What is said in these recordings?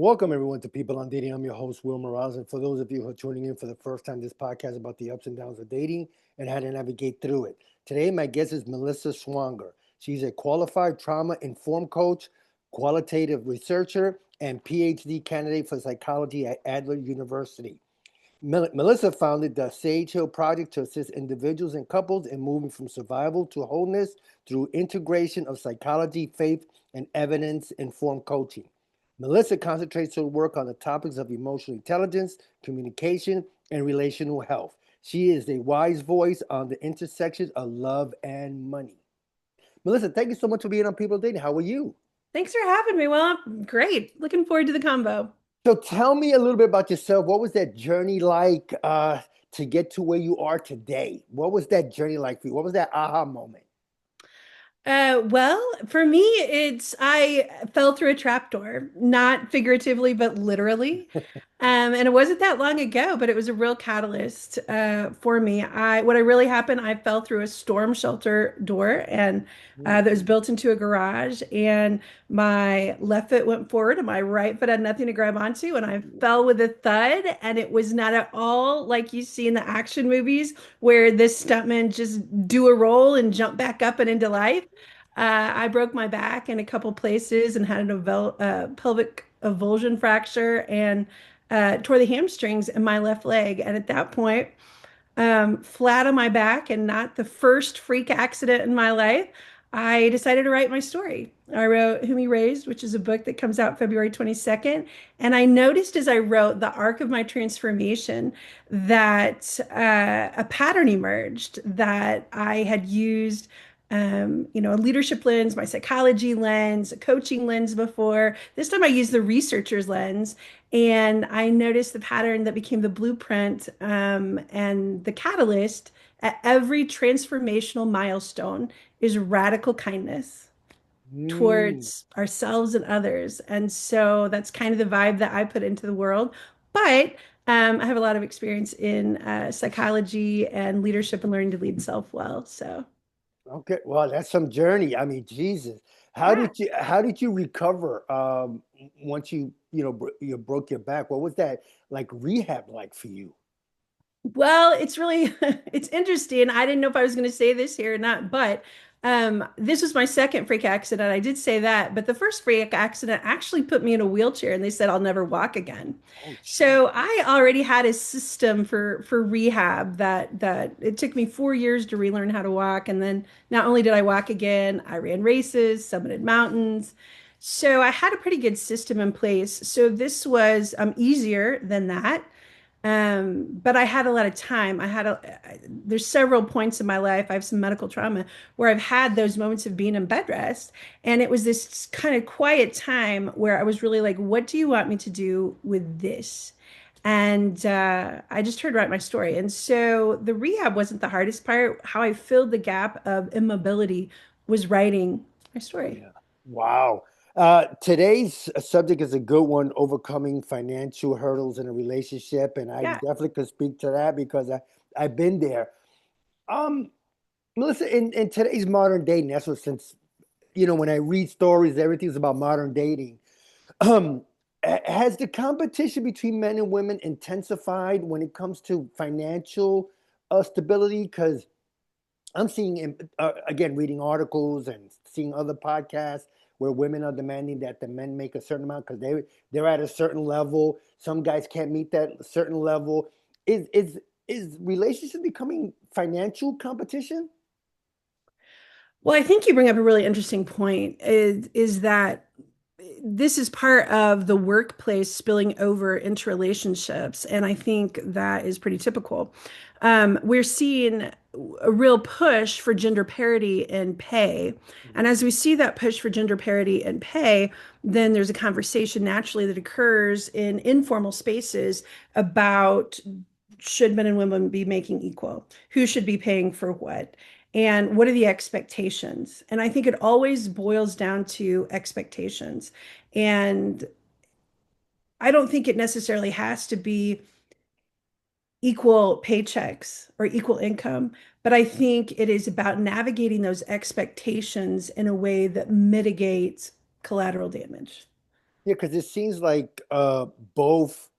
Welcome everyone to People on Dating. I'm your host, Will Morales. And for those of you who are tuning in for the first time, this podcast is about the ups and downs of dating and how to navigate through it. Today, my guest is Melissa Swonger. She's a qualified trauma-informed coach, qualitative researcher, and Ph.D. candidate for psychology at Adler University. Melissa founded the Sage Hill Project to assist individuals and couples in moving from survival to wholeness through integration of psychology, faith, and evidence-informed coaching. Melissa concentrates her work on the topics of emotional intelligence, communication, and relational health. She is a wise voice on the intersections of love and money. Melissa, thank you so much for being on People Dating. How are you? Thanks for having me. Well, I'm great. Looking forward to the combo. So tell me a little bit about yourself. What was that journey like to get to where you are today? What was that journey like for you? What was that aha moment? Well, for me, I fell through a trapdoor, not figuratively, but literally. And it wasn't that long ago, but it was a real catalyst for me. What really happened, I fell through a storm shelter door, and that was built into a garage, and my left foot went forward, and my right foot had nothing to grab onto, and I fell with a thud, and it was not at all like you see in the action movies where this stuntman just do a roll and jump back up and into life. I broke my back in a couple places and had pelvic avulsion fracture and tore the hamstrings in my left leg. And at that point, flat on my back and not the first freak accident in my life, I decided to write my story. I wrote Whom He Raised, which is a book that comes out February 22nd. And I noticed as I wrote the arc of my transformation that a pattern emerged that I had used a leadership lens, my psychology lens, a coaching lens before. This time I used the researcher's lens, and I noticed the pattern that became the blueprint and the catalyst at every transformational milestone is radical kindness Mm. towards ourselves and others. And so that's kind of the vibe that I put into the world. But I have a lot of experience in psychology and leadership and learning to lead self well. So. Okay, well, that's some journey. I mean, Jesus, Yeah. how did you recover once you broke your back? What was that like rehab like for you? Well, it's really it's interesting. I didn't know if I was going to say this here or not, but this was my second freak accident. I did say that, but the first freak accident actually put me in a wheelchair, and they said I'll never walk again. Oh, gee. So I already had a system for rehab that it took me 4 years to relearn how to walk, and then not only did I walk again, I ran races, summited mountains. So I had a pretty good system in place. So this was easier than that. But I had a lot of time. There's several points in my life. I have some medical trauma where I've had those moments of being in bed rest. And it was this kind of quiet time where I was really like, what do you want me to do with this? And I just heard write my story. And so the rehab wasn't the hardest part. How I filled the gap of immobility was writing my story. Yeah. Wow. Today's subject is a good one, overcoming financial hurdles in a relationship. And I Yeah. definitely could speak to that because I've been there. Um, Melissa, in today's modern dating, that's what since when I read stories, everything's about modern dating. Um, has the competition between men and women intensified when it comes to financial stability? Because I'm seeing, again, reading articles and seeing other podcasts where women are demanding that the men make a certain amount because they're at a certain level. Some guys can't meet that certain level. Is relationship becoming financial competition? Well, I think you bring up a really interesting point is that this is part of the workplace spilling over into relationships. And I think that is pretty typical. We're seeing a real push for gender parity in pay. And as we see that push for gender parity in pay, then there's a conversation naturally that occurs in informal spaces about should men and women be making equal? Who should be paying for what? And what are the expectations? And I think it always boils down to expectations. And I don't think it necessarily has to be equal paychecks or equal income, but I think it is about navigating those expectations in a way that mitigates collateral damage. Yeah, because it seems like both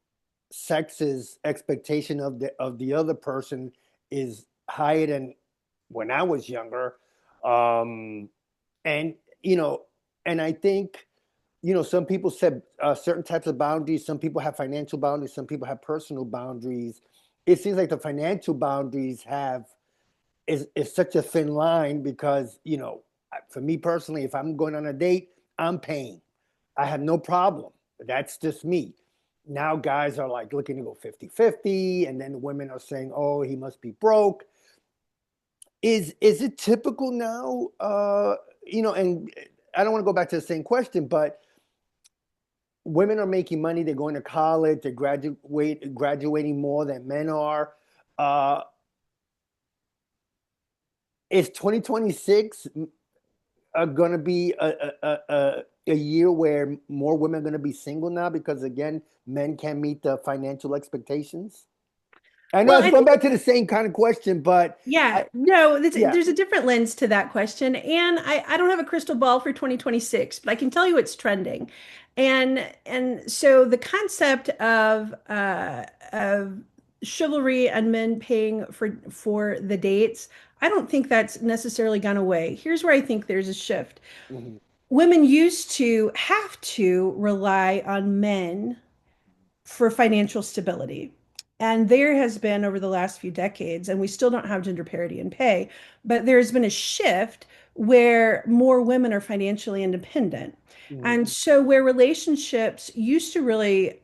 sex's expectation of the other person is higher than when I was younger. Um, and you know, and I think some people set certain types of boundaries. Some people have financial boundaries. Some people have personal boundaries. It seems like the financial boundaries have is such a thin line because for me personally, if I'm going on a date, I'm paying. I have no problem. That's just me. Now guys are like looking to go 50-50, and then women are saying, oh, he must be broke. Is it typical now? And I don't want to go back to the same question, but women are making money, they're going to college, they're graduating more than men are. Uh, is 2026 going to be a year where more women are going to be single now because again men can't meet the financial expectations? I know Well, it's I going think back to the same kind of question, but yeah, I, no, yeah. there's a different lens to that question. And I don't have a crystal ball for 2026, but I can tell you it's trending. And so the concept of chivalry and men paying for the dates, I don't think that's necessarily gone away. Here's where I think there's a shift. Mhm. Women used to have to rely on men for financial stability. And there has been over the last few decades, and we still don't have gender parity in pay, but there's been a shift where more women are financially independent. Mhm. And so, where relationships used to really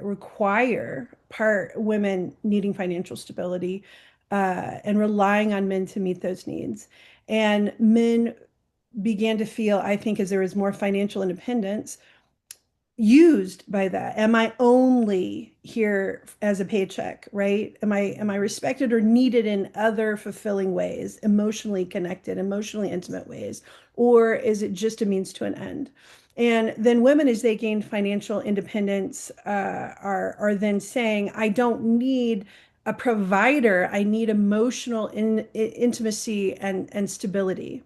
require part women needing financial stability and relying on men to meet those needs, and men began to feel, I think, as there was more financial independence, used by that. Am I only here as a paycheck, right? Am I respected or needed in other fulfilling ways, emotionally connected, emotionally intimate ways, or is it just a means to an end? And then women, as they gain financial independence, are then saying, I don't need a provider. I need emotional intimacy and stability.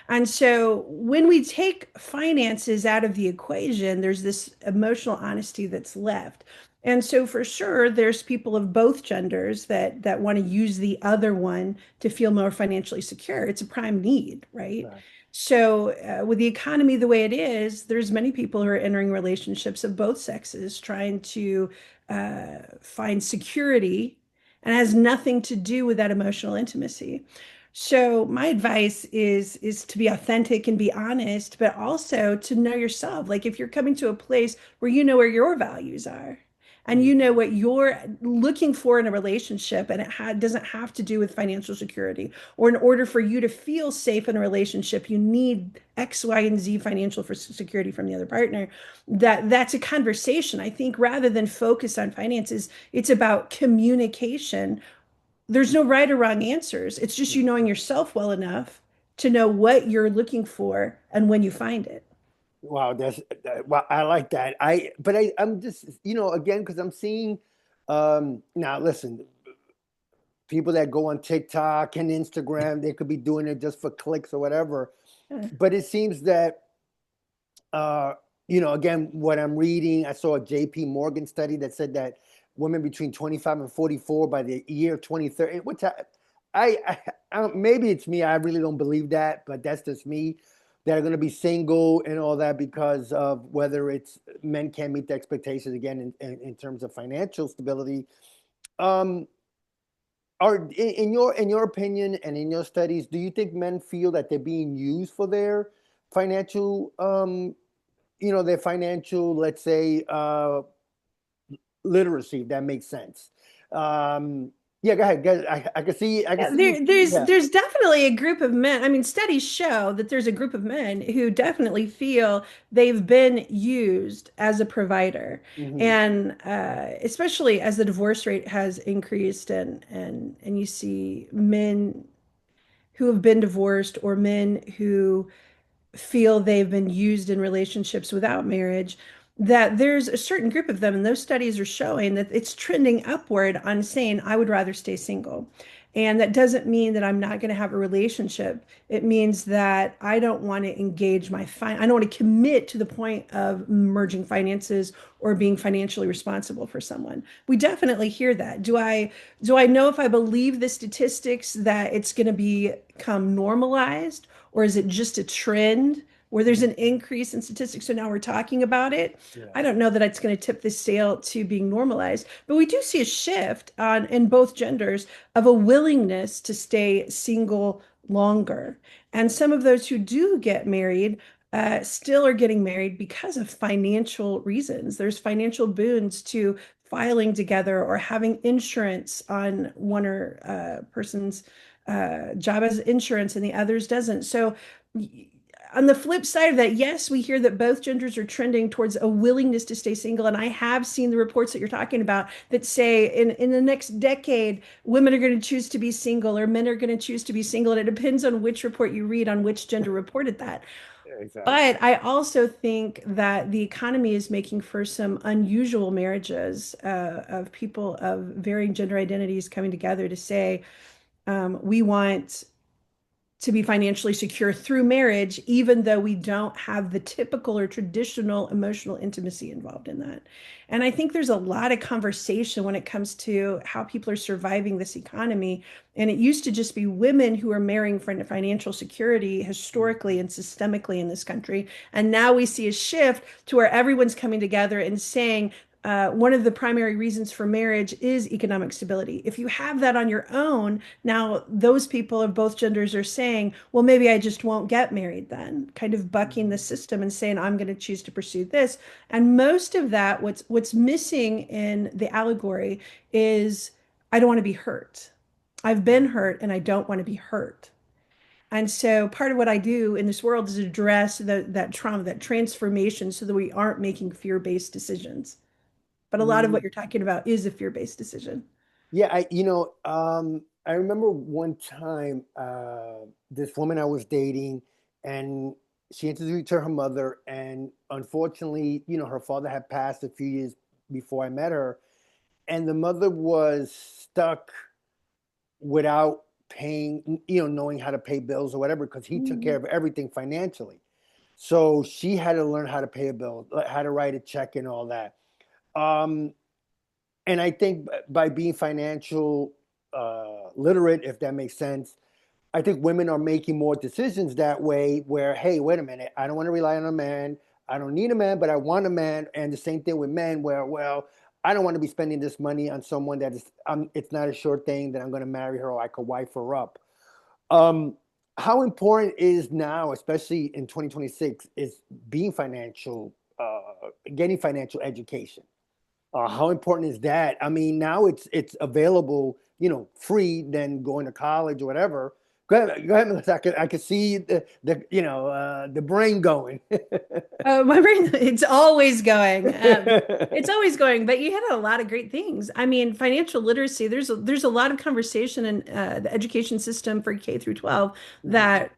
And so when we take finances out of the equation, there's this emotional honesty that's left. And so for sure, there's people of both genders that want to use the other one to feel more financially secure. It's a prime need, right? Right. So with the economy the way it is, there's many people who are entering relationships of both sexes trying to find security, and it has nothing to do with that emotional intimacy. So my advice is to be authentic and be honest, but also to know yourself. Like if you're coming to a place where you know where your values are and you Mhm. know what you're looking for in a relationship, and doesn't have to do with financial security, or in order for you to feel safe in a relationship, you need X, Y, and Z financial for security from the other partner. That's a conversation. I think rather than focus on finances, it's about communication. There's no right or wrong answers. It's just you Mhm. knowing yourself well enough to know what you're looking for and when you find it. Wow, wow, I like that. I'm just again because I'm seeing now listen, people that go on TikTok and Instagram, they could be doing it just for clicks or whatever. Uh, But it seems that, uh, again, what I'm reading, I saw a JP Morgan study that said that women between 25 and 44 by the year 2030, which maybe it's me, I really don't believe that, but that's just me, that are going to be single and all that because of whether it's men can't meet the expectations again in terms of financial stability. Um, in your opinion and in your studies, do you think men feel that they're being used for their financial their financial, let's say, literacy, if that makes sense? Yeah, go ahead. I can see, yeah, you. Yeah. there's definitely a group of men. I mean, studies show that there's a group of men who definitely feel they've been used as a provider, Hmm. and especially as the divorce rate has increased, and you see men who have been divorced or men who feel they've been used in relationships without marriage, that there's a certain group of them, and those studies are showing that it's trending upward on saying, I would rather stay single. And that doesn't mean that I'm not going to have a relationship. It means that I don't want to engage I don't want to commit to the point of merging finances or being financially responsible for someone. We definitely hear that. Do I know if I believe the statistics that it's going to become normalized, or is it just a trend where there's an increase in statistics, so now we're talking about it? Yeah. I don't know that it's going to tip the scale to being normalized, but we do see a shift on in both genders of a willingness to stay single longer. And some of those who do get married still are getting married because of financial reasons. There's financial boons to filing together or having insurance on one or person's job as insurance and the others doesn't. So on the flip side of that, yes, we hear that both genders are trending towards a willingness to stay single. And I have seen the reports that you're talking about that say in the next decade, women are going to choose to be single or men are going to choose to be single. And it depends on which report you read on which gender reported that. Yeah, exactly. But I also think that the economy is making for some unusual marriages of people of varying gender identities coming together to say, we want to be financially secure through marriage, even though we don't have the typical or traditional emotional intimacy involved in that. And I think there's a lot of conversation when it comes to how people are surviving this economy. And it used to just be women who are marrying for financial security historically and systemically in this country. And now we see a shift to where everyone's coming together and saying, one of the primary reasons for marriage is economic stability. If you have that on your own, now those people of both genders are saying, well, maybe I just won't get married then, kind of bucking the Mhm. system and saying, I'm going to choose to pursue this. And most of that, what's missing in the allegory is I don't want to be hurt. I've been hurt and I don't want to be hurt. And so part of what I do in this world is address that trauma, that transformation, so that we aren't making fear-based decisions. But a lot of what Mhm. you're talking about is a fear-based decision. Yeah, I remember one time this woman I was dating, and she introduced me to her mother, and unfortunately, her father had passed a few years before I met her, and the mother was stuck without paying, knowing how to pay bills or whatever, because he took care Mhm. of everything financially. So she had to learn how to pay a bill, how to write a check, and all that. Um, and I think by being financial literate, if that makes sense, I think women are making more decisions that way. Where, hey, wait a minute, I don't want to rely on a man. I don't need a man, but I want a man. And the same thing with men, where, well, I don't want to be spending this money on someone that is. It's not a sure thing that I'm going to marry her or I could wife her up. Um, how important is now, especially in 2026, is being getting financial education? How important is that? I mean, now it's available, free than going to college or whatever. Go ahead, Melissa. I can see the brain going. My brain, it's always going. It's always going, but you hit on a lot of great things. I mean, financial literacy, there's a lot of conversation in the education system for K through 12 Mhm. that,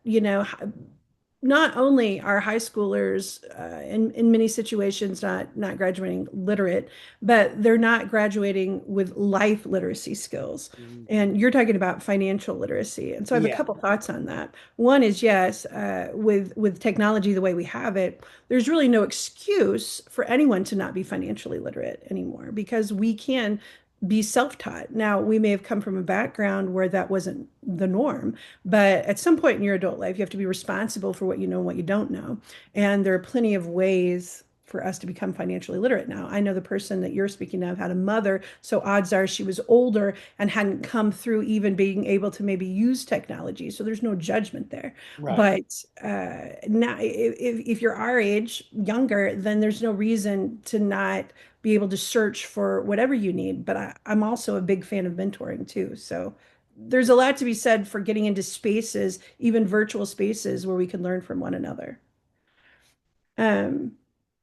not only are high schoolers in many situations not graduating literate, but they're not graduating with life literacy skills. Mhm. And you're talking about financial literacy. And so I have a Yeah. couple thoughts on that. One is yes, with technology the way we have it, there's really no excuse for anyone to not be financially literate anymore because we can be self-taught. Now, we may have come from a background where that wasn't the norm, but at some point in your adult life, you have to be responsible for what you know and what you don't know. And there are plenty of ways for us to become financially literate now. I know the person that you're speaking of had a mother, so odds are she was older and hadn't come through even being able to maybe use technology. So there's no judgment there. Right. But now, if you're our age, younger, then there's no reason to not be able to search for whatever you need. But I'm also a big fan of mentoring too. So there's a lot to be said for getting into spaces, even virtual spaces, where we can learn from one another. Um,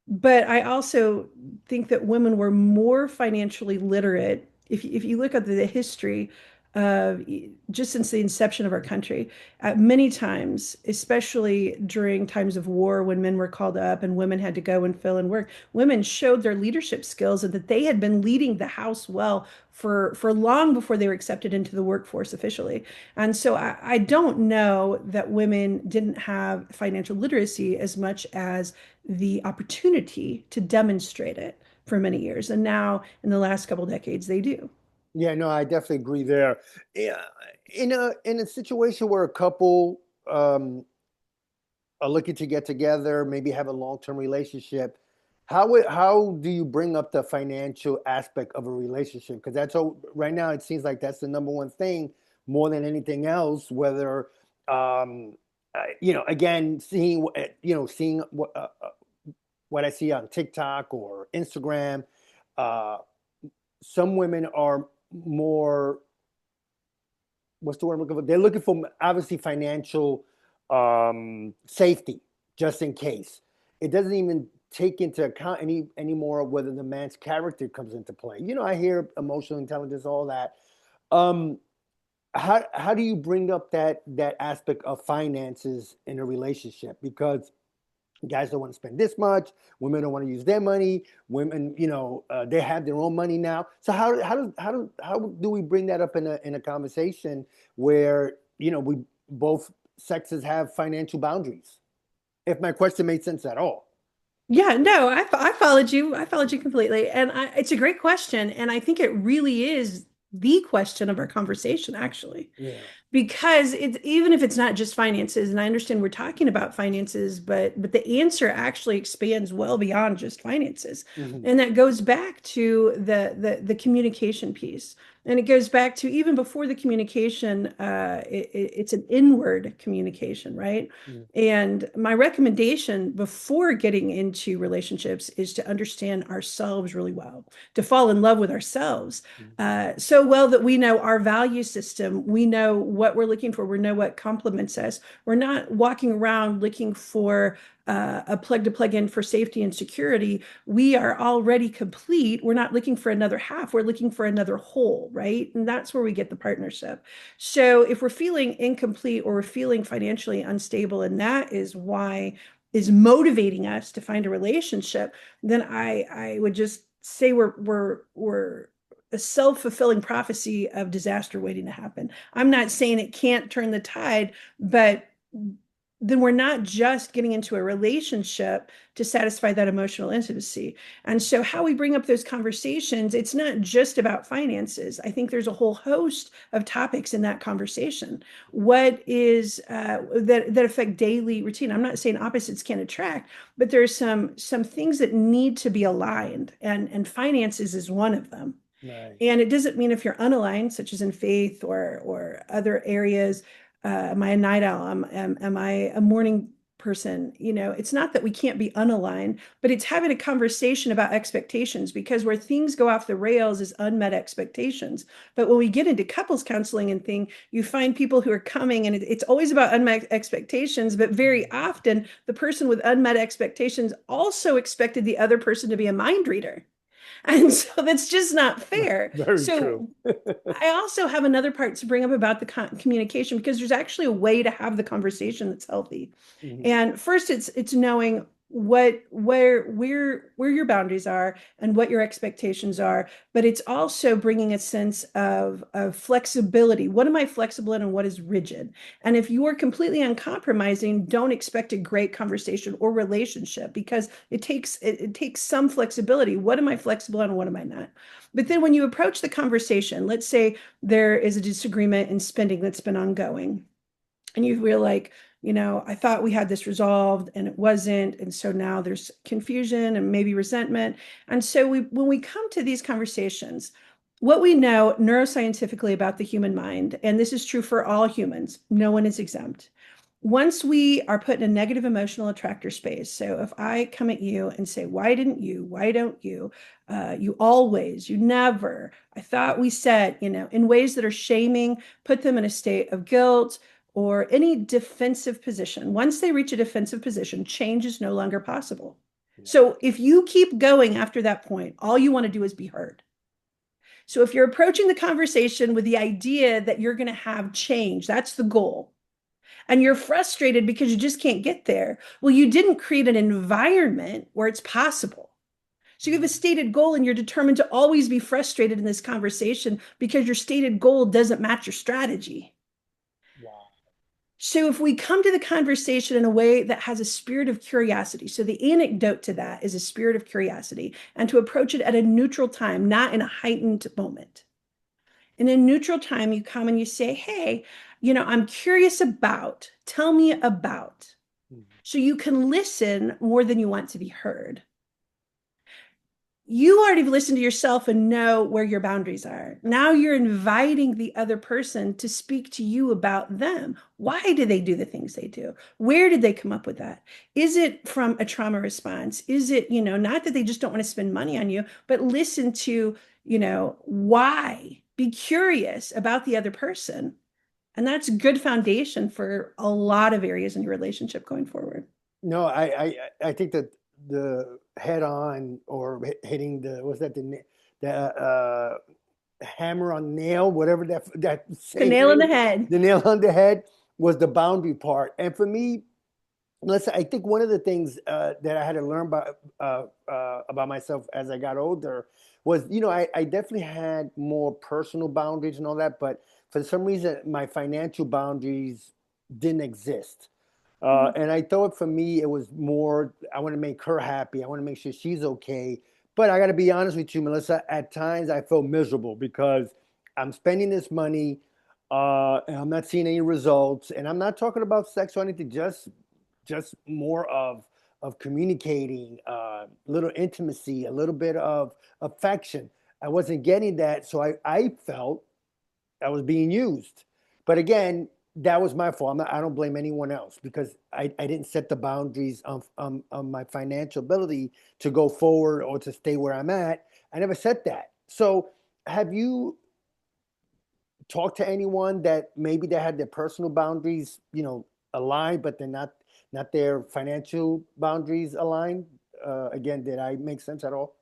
but I also think that women were more financially literate. If you look at the history just since the inception of our country, many times, especially during times of war when men were called up and women had to go and fill in work, women showed their leadership skills and that they had been leading the house well for long before they were accepted into the workforce officially. And so I don't know that women didn't have financial literacy as much as the opportunity to demonstrate it for many years. And now in the last couple decades, they do. Yeah, no, I definitely agree there. Yeah, in a situation where a couple are looking to get together, maybe have a long-term relationship, how do you bring up the financial aspect of a relationship? Because that's all right now. It seems like that's the number one thing more than anything else. Whether again, seeing what I see on TikTok or Instagram, uh, some women are more, what's the word I'm looking for? They're looking for obviously financial safety, just in case. It doesn't even take into account anymore whether the man's character comes into play. I hear emotional intelligence, all that. Um, how do you bring up that aspect of finances in a relationship? Because guys don't want to spend this much, women don't want to use their money, women, they have their own money now. So how do we bring that up in a conversation where we both sexes have financial boundaries? If my question made sense at all. Yeah, no, I followed you. I followed you completely. And it's a great question. And I think it really is the question of our conversation, actually. Yeah. Because it's even if it's not just finances, and I understand we're talking about finances, but the answer actually expands well beyond just finances. Hmm. And that goes back to the communication piece. And it goes back to even before the communication, it's an inward communication, right? Hmm. And my recommendation before getting into relationships is to understand ourselves really well, to fall in love with ourselves so well that we know our value system, we know what we're looking for, we know what complements us. We're not walking around looking for a plug to plug in for safety and security. We are already complete. We're not looking for another half. We're looking for another whole, right? And that's where we get the partnership. So if we're feeling incomplete or we're feeling financially unstable, and that is why is motivating us to find a relationship, then I would just say we're a self-fulfilling prophecy of disaster waiting to happen. I'm not saying it can't turn the tide, but then we're not just getting into a relationship to satisfy that emotional intimacy. And so, how we bring up those conversations, it's not just about finances. I think there's a whole host of topics in that conversation. What is that affect daily routine? I'm not saying opposites can't attract, but there's some things that need to be aligned, and finances is one of them. Right. And it doesn't mean if you're unaligned, such as in faith or other areas, am I a night owl? Am I a morning person? It's not that we can't be unaligned, but it's having a conversation about expectations because where things go off the rails is unmet expectations. But when we get into couples counseling and thing, you find people who are coming and it's always about unmet expectations, but very often the person with unmet expectations also expected the other person to be a mind reader. And so that's just not fair. Very true. So I also have another part to bring up about the communication because there's actually a way to have the conversation that's healthy. Hmm. And first, it's knowing where your boundaries are and what your expectations are, but it's also bringing a sense of flexibility. What am I flexible in and what is rigid? And if you are completely uncompromising, don't expect a great conversation or relationship because it takes some flexibility. What am I flexible in and what am I not? But then when you approach the conversation, let's say there is a disagreement in spending that's been ongoing and you feel like, I thought we had this resolved and it wasn't. And so now there's confusion and maybe resentment. And so when we come to these conversations, what we know neuroscientifically about the human mind, and this is true for all humans, no one is exempt. Once we are put in a negative emotional attractor space, so if I come at you and say, why didn't you? Why don't you? You always, you never. I thought we said, in ways that are shaming, put them in a state of guilt, or any defensive position. Once they reach a defensive position, change is no longer possible. Yeah. So if you keep going after that point, all you want to do is be heard. So if you're approaching the conversation with the idea that you're going to have change, that's the goal, and you're frustrated because you just can't get there, well, you didn't create an environment where it's possible. So you have a stated goal and you're determined to always be frustrated in this conversation because your stated goal doesn't match your strategy. Wow. So if we come to the conversation in a way that has a spirit of curiosity, so the anecdote to that is a spirit of curiosity, and to approach it at a neutral time, not in a heightened moment. In a neutral time, you come and you say, hey, I'm curious about, tell me about. Mhm. So you can listen more than you want to be heard. You already listened to yourself and know where your boundaries are. Now you're inviting the other person to speak to you about them. Why do they do the things they do? Where did they come up with that? Is it from a trauma response? Is it, not that they just don't want to spend money on you, but listen to, why? Be curious about the other person. And that's a good foundation for a lot of areas in your relationship going forward. No, I think that the head on or hitting the what's that the hammer on nail, whatever that The saying nail on the is, head. the nail on the head was the boundary part. And for me, listen, I think one of the things that I had to learn about myself as I got older was, I definitely had more personal boundaries and all that, but for some reason, my financial boundaries didn't exist. And I thought for me, it was more, I want to make her happy. I want to make sure she's okay. But I got to be honest with you, Melissa, at times I felt miserable because I'm spending this money and I'm not seeing any results. And I'm not talking about sex or anything, just more of communicating, little intimacy, a little bit of affection. I wasn't getting that, so I felt I was being used. But again, that was my fault. I don't blame anyone else because I didn't set the boundaries on my financial ability to go forward or to stay where I'm at. I never set that. So have you talked to anyone that maybe they had their personal boundaries, aligned, but they're not their financial boundaries aligned? Again, did I make sense at all?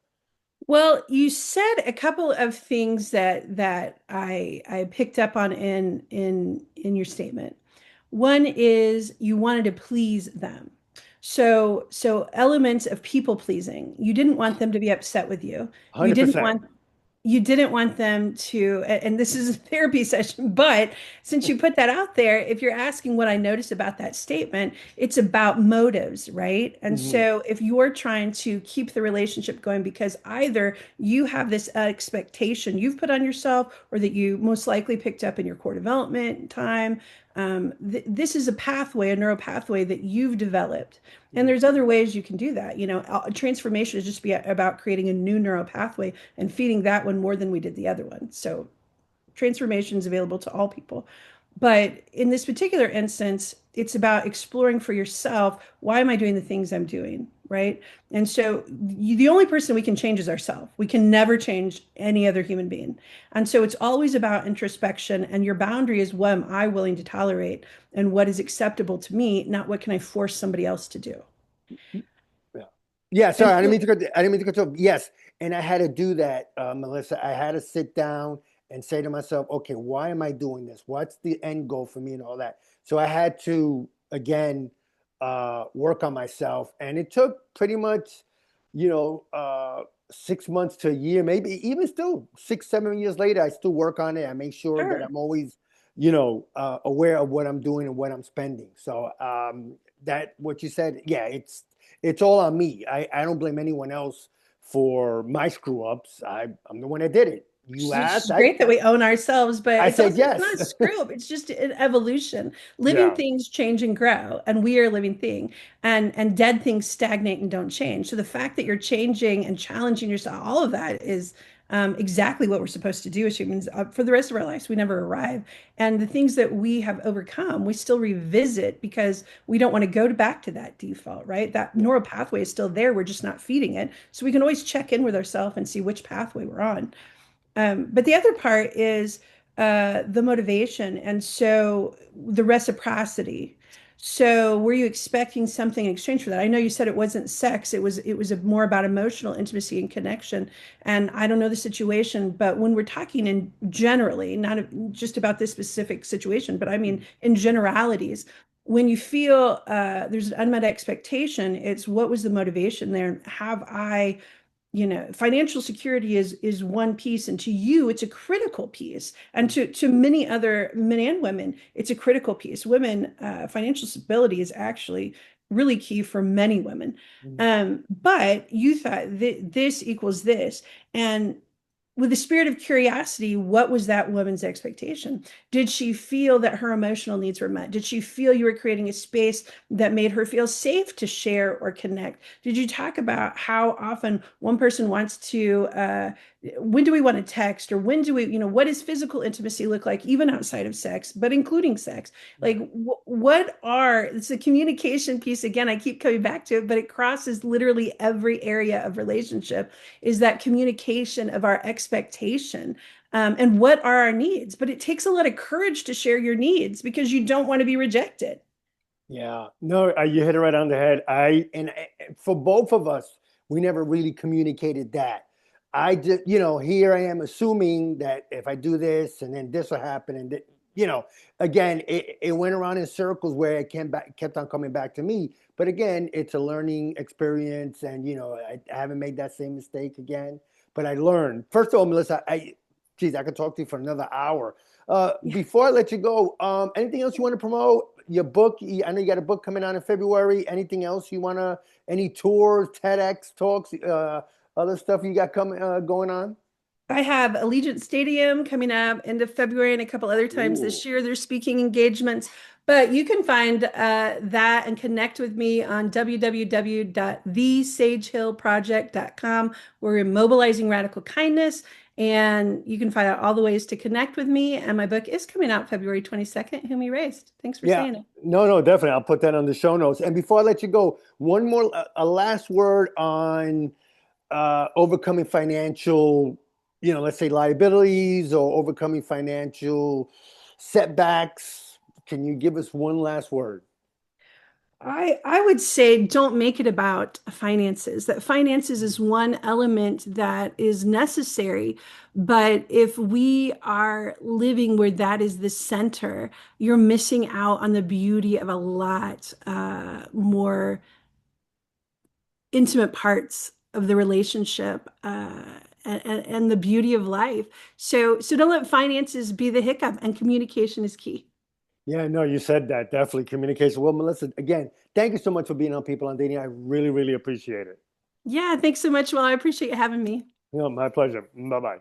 Well, you said a couple of things that I picked up on in your statement. One is you wanted to please them. So elements of people pleasing. You didn't want them to be upset with you. You didn't 100%. want you didn't want them to, and this is a therapy session, but since you put that out there, if you're asking what I noticed about that statement, it's about motives, right? And Hmm. so if you're trying to keep the relationship going because either you have this expectation you've put on yourself or that you most likely picked up in your core development time, this is a pathway, a neural pathway that you've developed. And there's other ways you can do that. Transformation is just about creating a new neural pathway and feeding that one more than we did the other one. So transformation is available to all people. But in this particular instance, it's about exploring for yourself, why am I doing the things I'm doing? Right. And so the only person we can change is ourselves. We can never change any other human being. And so it's always about introspection. And your boundary is what am I willing to tolerate and what is acceptable to me, not what can I force somebody else to do. Yeah. Yeah. And Sorry, I didn't so mean to go. I didn't mean to go. Yes, and I had to do that, Melissa. I had to sit down and say to myself, okay, why am I doing this? What's the end goal for me and all that? So I had to again work on myself, and it took pretty much, 6 months to a year, maybe even still 6, 7 years later. I still work on it. I make sure that sure. I'm always, aware of what I'm doing and what I'm spending. So that what you said, yeah, it's all on me. I don't blame anyone else for my screw ups. I'm the one that did it. You It's asked, great that we own ourselves, but I it's said also it's not yes. a screw up. It's just an evolution. Living Yeah. things change and grow, and we are a living thing. And dead things stagnate and don't change. So the fact that you're changing and challenging yourself, all of that is exactly what we're supposed to do as humans for the rest of our lives. We never arrive, and the things that we have overcome, we still revisit because we don't want to go back to that default, right? That Yeah. neural pathway is still there. We're just not feeding it. So we can always check in with ourselves and see which pathway we're on. But the other part is the motivation, and so the reciprocity. So were you expecting something in exchange for that? I know you said it wasn't sex. It was more about emotional intimacy and connection. And I don't know the situation, but when we're talking in generally, not just about this specific situation, but I mean in generalities, when you feel there's an unmet expectation, it's what was the motivation there? Have I, financial security is one piece, and to you it's a critical piece, and to many other men and women it's a critical piece. Women, financial stability is actually really key for many women. Mm. But you thought this equals this, and with the spirit of curiosity, what was that woman's expectation? Did she feel that her emotional needs were met? Did she feel you were creating a space that made her feel safe to share or connect? Did you talk about how often one person wants to, when do we want to text, or when do we, what does physical intimacy look like, even outside of sex, but including sex? Like, it's a communication piece. Again, I keep coming back to it, but it crosses literally every area of relationship, is that communication of our expectation, and what are our needs. But it takes a lot of courage to share your needs because you don't want to be rejected. Yeah, no, you hit it right on the head. For both of us, we never really communicated that. I just, here I am assuming that if I do this and then this will happen, and again, it went around in circles where it kept on coming back to me. But again, it's a learning experience, and I haven't made that same mistake again. But I learned. First of all, Melissa, geez, I could talk to you for another hour. Before I let you go, anything else you want to promote? Your book, I know you got a book coming out in February. Anything else you want to, any tours, TEDx talks, other stuff you got coming going on? I have Allegiant Stadium coming up end of February, and a couple other times Ooh. this year. There's speaking engagements, but you can find that and connect with me on www.thesagehillproject.com. We're mobilizing radical kindness, and you can find out all the ways to connect with me. And my book is coming out February 22nd, Whom You Raised. Thanks for Yeah, saying it. no, no, definitely. I'll put that on the show notes. And before I let you go, one more, a last word on overcoming financial, let's say liabilities or overcoming financial setbacks. Can you give us one last word? I would say don't make it about finances. That finances is one element that is necessary, but if we are living where that is the center, you're missing out on the beauty of a lot more intimate parts of the relationship, and the beauty of life. So don't let finances be the hiccup, and communication is key. Yeah, no, you said that. Definitely communication. Well, Melissa, again, thank you so much for being on People on Dating. I really, really appreciate it. Yeah, thanks so much. Well, I appreciate you having me. My pleasure. Bye bye.